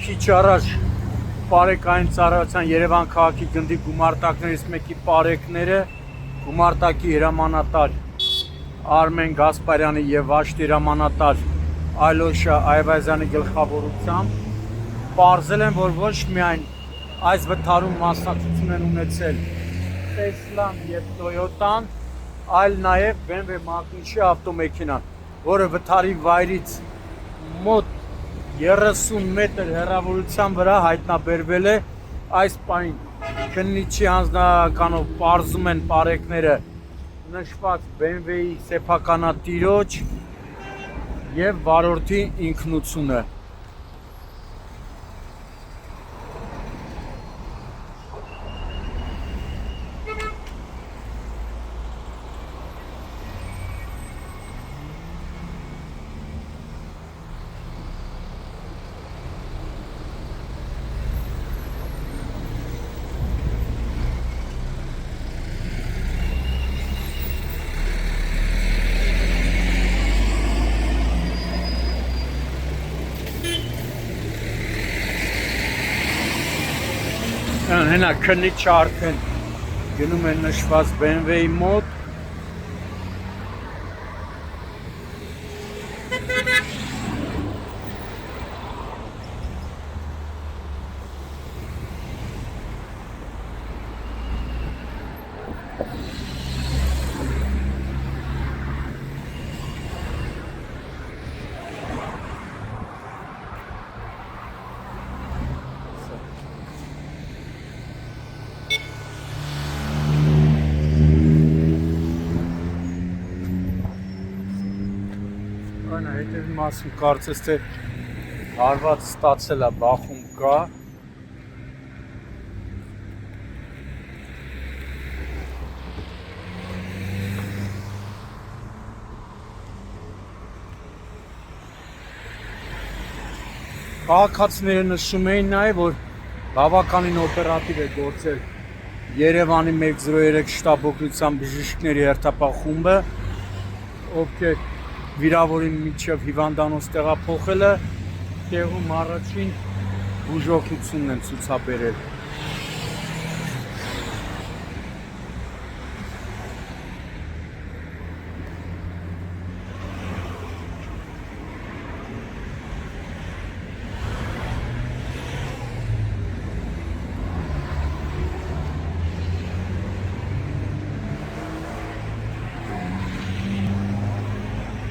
Քիչ առաջ Պարեկային ծառայության Երևան քաղաքի գնդի գումարտակներից մեկի պարեկները գումարտակի հրամանատար Արմեն Գասպարյանի եւ Վաշտի հրամանատար Ալոշա Այվազյանի գլխավորությամբ պարզել են, որ ոչ միայն այս վթարում մասնակցություն են ունեցել Տեսլան եւ Տոյոտան, այլ նաեւ BMW Magnum-ի ավտոմեքենան, որը վթարի վայրից մոտ 30 մետր հեռավորության վրա հայտնաբերվել է այս պահին քննիչի անձնականով պարզում են պարեկները նշված BMW-ի սեփականատիրոջ եւ վարորդի ինքնությունը։ Հենա քննիչը արդեն գնում են նշված BMW-ի մոտ։ Հետևի մասում կարծես թե հարված ստացել է բախում կա։ Քաղաքացիները նշում էին նաև, որ բավականին օպերատիվ է գործել Երևանի 103 շտաբ օգնության բժիշկների հերթապահ խումբը, ովքեր վիրավորին միջև հիվանդանոց տեղափոխելը տեղում առաջին բուժօգնությունն են ցուցաբերել։